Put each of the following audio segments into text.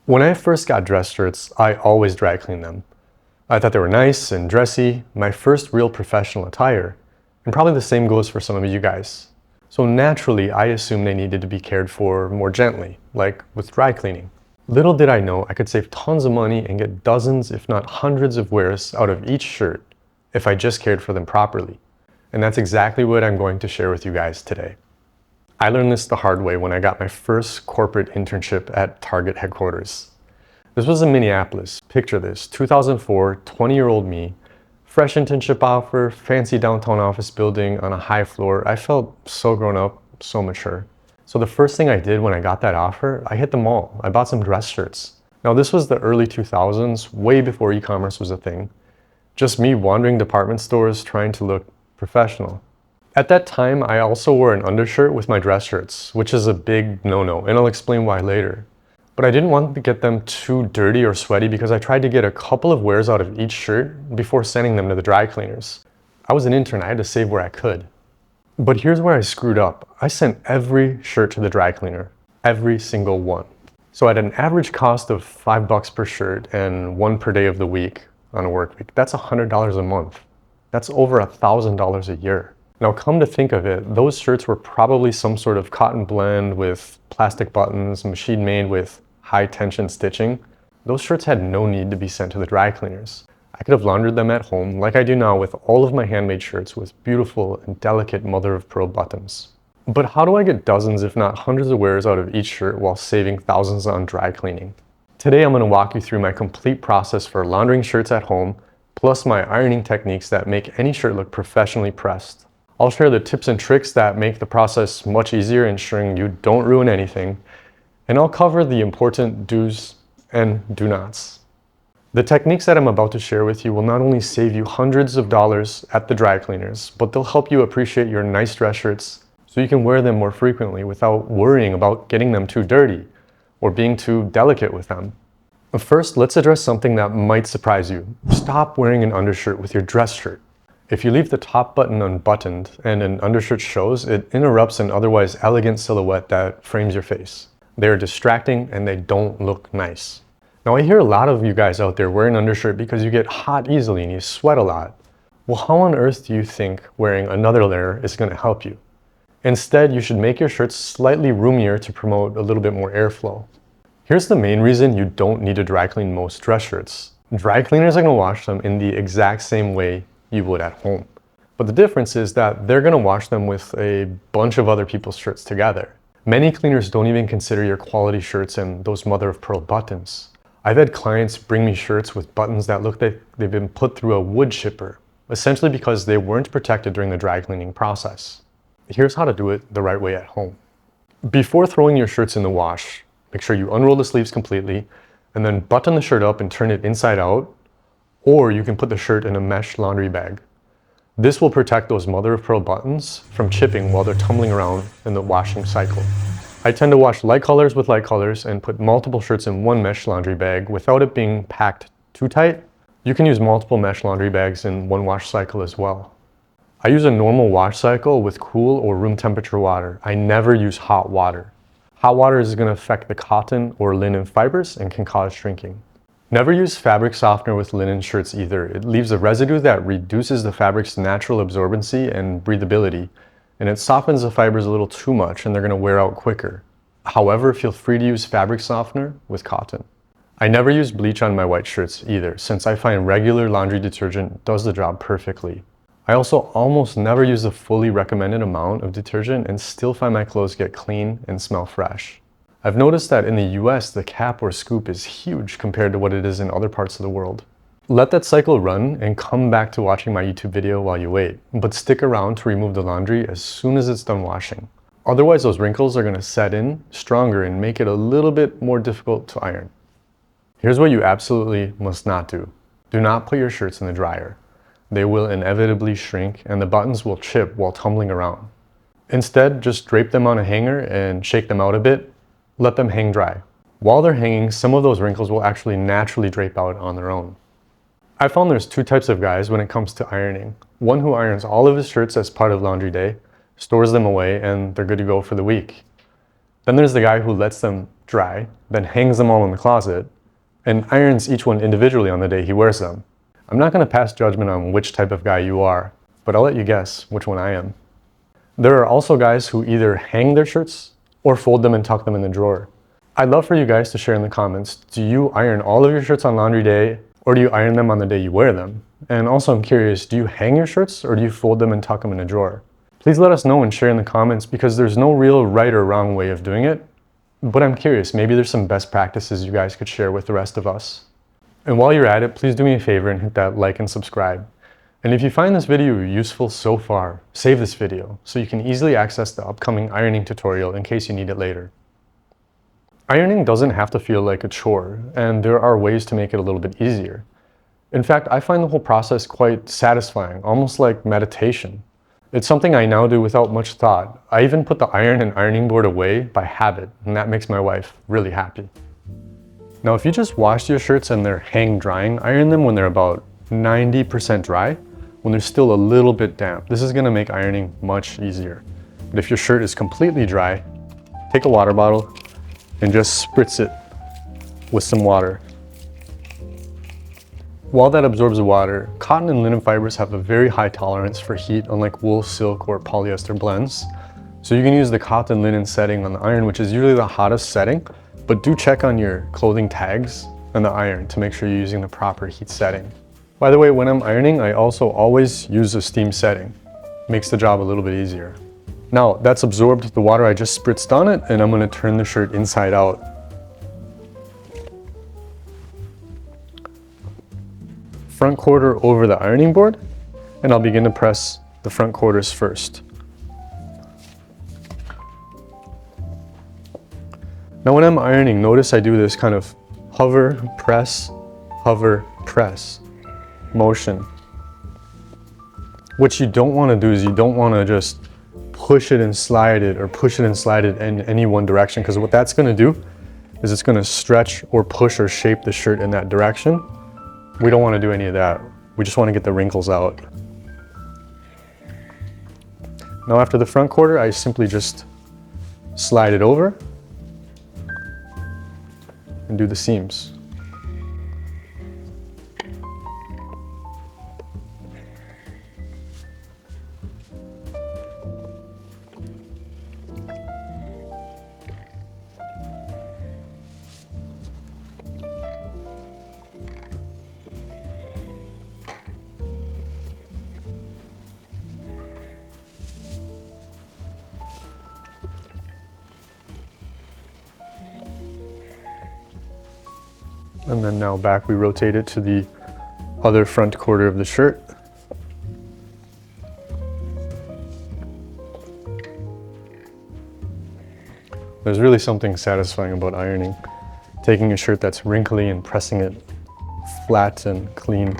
When I first got dress shirts, I always dry cleaned them. I thought they were nice and dressy, my first real professional attire, and probably the same goes for some of you guys. So naturally, I assumed they needed to be cared for more gently, like with dry cleaning. Little did I know I could save tons of money and get dozens, if not hundreds of wears out of each shirt if I just cared for them properly. And that's exactly what I'm going to share with you guys today. I learned this the hard way when I got my first corporate internship at Target headquarters. This was in Minneapolis. Picture this, 2004, 20-year-old me, fresh internship offer, fancy downtown office building on a high floor. I felt so grown up, so mature. So the first thing I did when I got that offer, I hit the mall. I bought some dress shirts. Now this was the early 2000s, way before e-commerce was a thing. Just me wandering department stores trying to look professional. At that time, I also wore an undershirt with my dress shirts, which is a big no-no, and I'll explain why later. But I didn't want to get them too dirty or sweaty because I tried to get a couple of wears out of each shirt before sending them to the dry cleaners. I was an intern, I had to save where I could. But here's where I screwed up. I sent every shirt to the dry cleaner, every single one. So at an average cost of $5 per shirt and one per day of the week on a work week, that's $100 a month. That's over $1,000 a year. Now come to think of it, those shirts were probably some sort of cotton blend with plastic buttons, machine made with high tension stitching. Those shirts had no need to be sent to the dry cleaners. I could have laundered them at home like I do now with all of my handmade shirts with beautiful and delicate mother of pearl buttons. But how do I get dozens if not hundreds of wears out of each shirt while saving thousands on dry cleaning? Today I'm going to walk you through my complete process for laundering shirts at home, plus my ironing techniques that make any shirt look professionally pressed. I'll share the tips and tricks that make the process much easier, ensuring you don't ruin anything. And I'll cover the important do's and do nots. The techniques that I'm about to share with you will not only save you hundreds of dollars at the dry cleaners, but they'll help you appreciate your nice dress shirts so you can wear them more frequently without worrying about getting them too dirty or being too delicate with them. But first, let's address something that might surprise you. Stop wearing an undershirt with your dress shirt. If you leave the top button unbuttoned and an undershirt shows, it interrupts an otherwise elegant silhouette that frames your face. They are distracting and they don't look nice. Now I hear a lot of you guys out there wearing an undershirt because you get hot easily and you sweat a lot. Well, how on earth do you think wearing another layer is going to help you? Instead, you should make your shirts slightly roomier to promote a little bit more airflow. Here's the main reason you don't need to dry clean most dress shirts. Dry cleaners are going to wash them in the exact same way you would at home. But the difference is that they're going to wash them with a bunch of other people's shirts together. Many cleaners don't even consider your quality shirts and those mother of pearl buttons. I've had clients bring me shirts with buttons that look like they've been put through a wood chipper, essentially because they weren't protected during the dry cleaning process. Here's how to do it the right way at home. Before throwing your shirts in the wash, make sure you unroll the sleeves completely and then button the shirt up and turn it inside out, or you can put the shirt in a mesh laundry bag. This will protect those mother of pearl buttons from chipping while they're tumbling around in the washing cycle. I tend to wash light colors with light colors and put multiple shirts in one mesh laundry bag without it being packed too tight. You can use multiple mesh laundry bags in one wash cycle as well. I use a normal wash cycle with cool or room temperature water. I never use hot water. Hot water is going to affect the cotton or linen fibers and can cause shrinking. Never use fabric softener with linen shirts either. It leaves a residue that reduces the fabric's natural absorbency and breathability, and it softens the fibers a little too much and they're going to wear out quicker. However, feel free to use fabric softener with cotton. I never use bleach on my white shirts either, since I find regular laundry detergent does the job perfectly. I also almost never use the fully recommended amount of detergent and still find my clothes get clean and smell fresh. I've noticed that in the US, the cap or scoop is huge compared to what it is in other parts of the world. Let that cycle run and come back to watching my YouTube video while you wait, but stick around to remove the laundry as soon as it's done washing. Otherwise, those wrinkles are going to set in stronger and make it a little bit more difficult to iron. Here's what you absolutely must not do. Do not put your shirts in the dryer. They will inevitably shrink and the buttons will chip while tumbling around. Instead, just drape them on a hanger and shake them out a bit. Let them hang dry. While they're hanging, some of those wrinkles will actually naturally drape out on their own. I found there's two types of guys when it comes to ironing. One who irons all of his shirts as part of laundry day, stores them away, and they're good to go for the week. Then there's the guy who lets them dry, then hangs them all in the closet, and irons each one individually on the day he wears them. I'm not going to pass judgment on which type of guy you are, but I'll let you guess which one I am. There are also guys who either hang their shirts or fold them and tuck them in the drawer. I'd love for you guys to share in the comments, do you iron all of your shirts on laundry day, or do you iron them on the day you wear them? And also I'm curious, do you hang your shirts or do you fold them and tuck them in a drawer? Please let us know and share in the comments, because there's no real right or wrong way of doing it. But I'm curious, maybe there's some best practices you guys could share with the rest of us. And while you're at it, please do me a favor and hit that like and subscribe. And if you find this video useful so far, save this video so you can easily access the upcoming ironing tutorial in case you need it later. Ironing doesn't have to feel like a chore, and there are ways to make it a little bit easier. In fact, I find the whole process quite satisfying, almost like meditation. It's something I now do without much thought. I even put the iron and ironing board away by habit, and that makes my wife really happy. Now, if you just washed your shirts and they're hang drying, iron them when they're about 90% dry, when they're still a little bit damp. This is going to make ironing much easier. But if your shirt is completely dry, take a water bottle and just spritz it with some water. While that absorbs the water, cotton and linen fibers have a very high tolerance for heat, unlike wool, silk, or polyester blends. So you can use the cotton linen setting on the iron, which is usually the hottest setting, but do check on your clothing tags on the iron to make sure you're using the proper heat setting. By the way, when I'm ironing, I also always use a steam setting. Makes the job a little bit easier. Now, that's absorbed the water I just spritzed on it, and I'm going to turn the shirt inside out. Front quarter over the ironing board, and I'll begin to press the front quarters first. Now when I'm ironing, notice I do this kind of hover, press motion. What you don't want to do is you don't want to just push it and slide it, or push it and slide it in any one direction, because what that's going to do is it's going to stretch or push or shape the shirt in that direction. We don't want to do any of that. We just want to get the wrinkles out. Now after the front quarter, I simply just slide it over and do the seams. And then now back, we rotate it to the other front quarter of the shirt. There's really something satisfying about ironing. Taking a shirt that's wrinkly and pressing it flat and clean.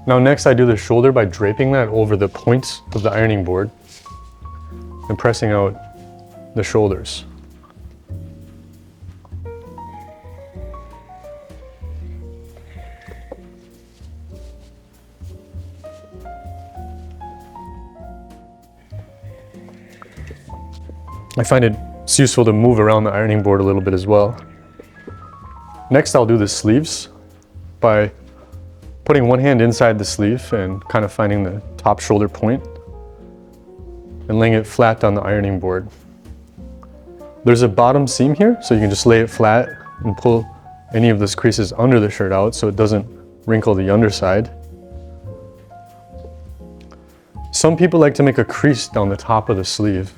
Now next I do the shoulder by draping that over the points of the ironing board and pressing out the shoulders. I find it's useful to move around the ironing board a little bit as well. Next I'll do the sleeves by putting one hand inside the sleeve and kind of finding the top shoulder point and laying it flat on the ironing board. There's a bottom seam here, so you can just lay it flat and pull any of those creases under the shirt out so it doesn't wrinkle the underside. Some people like to make a crease down the top of the sleeve,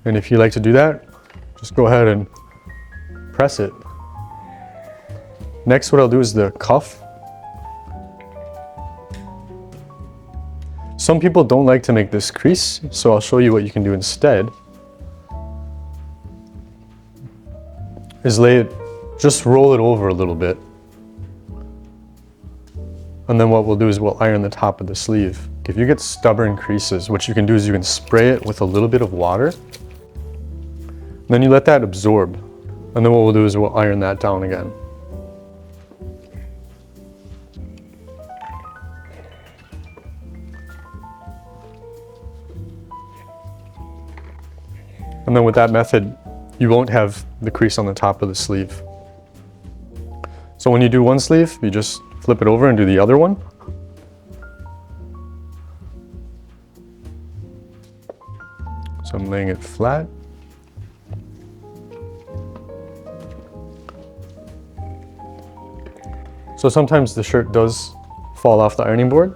and if you like to do that, just go ahead and press it. Next, what I'll do is the cuff. Some people don't like to make this crease, so I'll show you what you can do instead. Is just roll it over a little bit. And then what we'll do is we'll iron the top of the sleeve. If you get stubborn creases, what you can do is you can spray it with a little bit of water. Then you let that absorb. And then what we'll do is we'll iron that down again. And then with that method, you won't have the crease on the top of the sleeve. So when you do one sleeve, you just flip it over and do the other one. So I'm laying it flat. So sometimes the shirt does fall off the ironing board,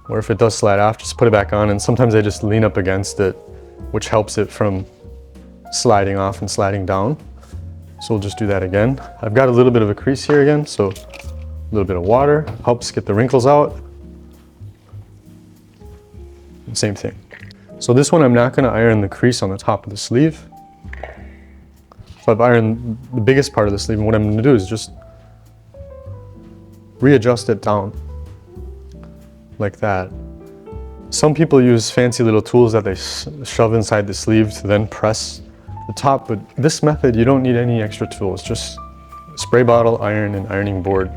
or if it does slide off, just put it back on, and sometimes I just lean up against it, which helps it from sliding off and sliding down. So we'll just do that again. I've got a little bit of a crease here again, so a little bit of water helps get the wrinkles out. And same thing. So this one I'm not going to iron the crease on the top of the sleeve. So I've ironed the biggest part of the sleeve, and what I'm going to do is just readjust it down like that. Some people use fancy little tools that they shove inside the sleeve to then press the top, but this method you don't need any extra tools. Just spray bottle, iron, and ironing board.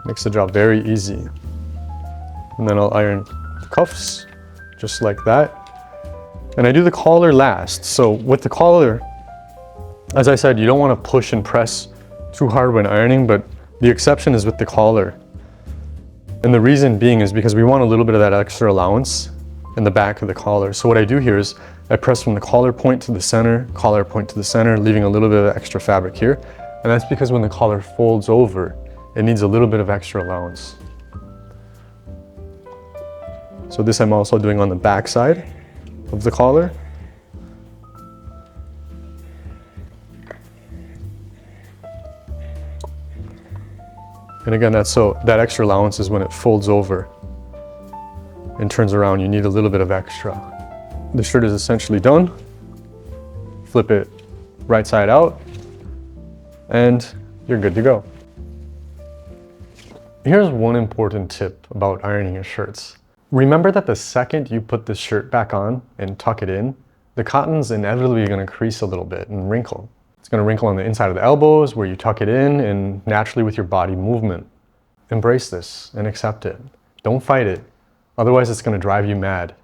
Makes the job very easy. And then I'll iron the cuffs just like that. And I do the collar last. So with the collar, as I said, you don't want to push and press too hard when ironing, but the exception is with the collar. And the reason being is because we want a little bit of that extra allowance in the back of the collar. So what I do here is I press from the collar point to the center, collar point to the center, leaving a little bit of extra fabric here. And that's because when the collar folds over, it needs a little bit of extra allowance. So this I'm also doing on the back side of the collar. And again, that extra allowance is when it folds over and turns around, you need a little bit of extra. The shirt is essentially done. Flip it right side out, and you're good to go. Here's one important tip about ironing your shirts. Remember that the second you put this shirt back on and tuck it in, the cotton's inevitably going to crease a little bit and wrinkle. It's going to wrinkle on the inside of the elbows where you tuck it in and naturally with your body movement. Embrace this and accept it. Don't fight it. Otherwise, it's going to drive you mad.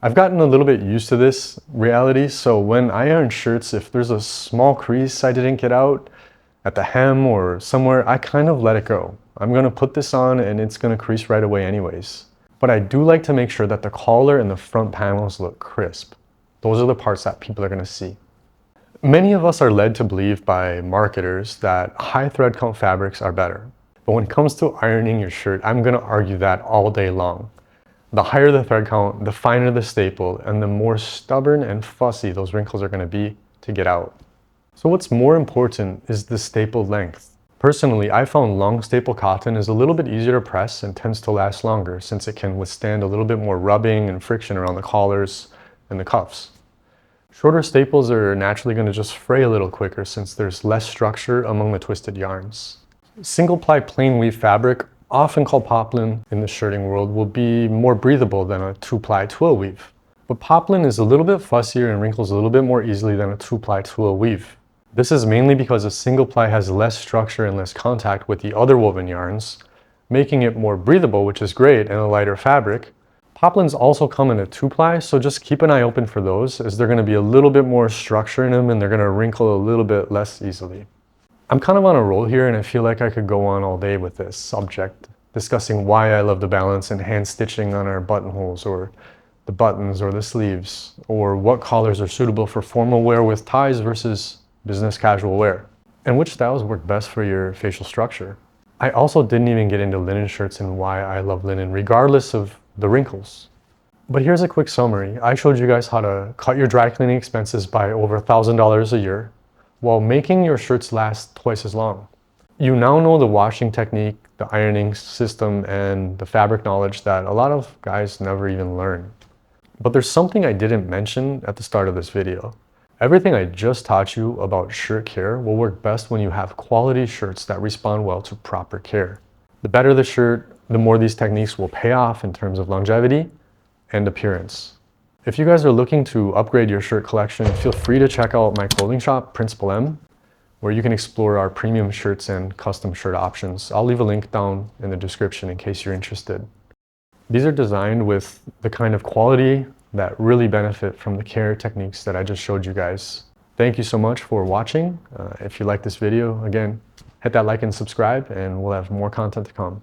I've gotten a little bit used to this reality, so when I iron shirts, if there's a small crease I didn't get out at the hem or somewhere, I kind of let it go. I'm going to put this on and it's going to crease right away anyways. But I do like to make sure that the collar and the front panels look crisp. Those are the parts that people are going to see. Many of us are led to believe by marketers that high thread count fabrics are better. But when it comes to ironing your shirt, I'm going to argue that all day long. The higher the thread count, the finer the staple, and the more stubborn and fussy those wrinkles are going to be to get out. So what's more important is the staple length. Personally, I found long staple cotton is a little bit easier to press and tends to last longer since it can withstand a little bit more rubbing and friction around the collars and the cuffs. Shorter staples are naturally going to just fray a little quicker since there's less structure among the twisted yarns. Single-ply plain weave fabric, often called poplin in the shirting world, will be more breathable than a two-ply twill weave. But poplin is a little bit fussier and wrinkles a little bit more easily than a two-ply twill weave. This is mainly because a single-ply has less structure and less contact with the other woven yarns, making it more breathable, which is great, and a lighter fabric. Poplins also come in a two-ply, so just keep an eye open for those, as they're going to be a little bit more structure in them and they're going to wrinkle a little bit less easily. I'm kind of on a roll here and I feel like I could go on all day with this subject, discussing why I love the balance in hand stitching on our buttonholes or the buttons or the sleeves, or what collars are suitable for formal wear with ties versus business casual wear, and which styles work best for your facial structure. I also didn't even get into linen shirts and why I love linen, regardless of the wrinkles. But here's a quick summary. I showed you guys how to cut your dry cleaning expenses by over $1,000 a year while making your shirts last twice as long. You now know the washing technique, the ironing system, and the fabric knowledge that a lot of guys never even learn. But there's something I didn't mention at the start of this video. Everything I just taught you about shirt care will work best when you have quality shirts that respond well to proper care. The better the shirt, the more these techniques will pay off in terms of longevity and appearance. If you guys are looking to upgrade your shirt collection, feel free to check out my clothing shop, Principal M, where you can explore our premium shirts and custom shirt options. I'll leave a link down in the description in case you're interested. These are designed with the kind of quality that really benefit from the care techniques that I just showed you guys. Thank you so much for watching. If you like this video, again, hit that like and subscribe, and we'll have more content to come.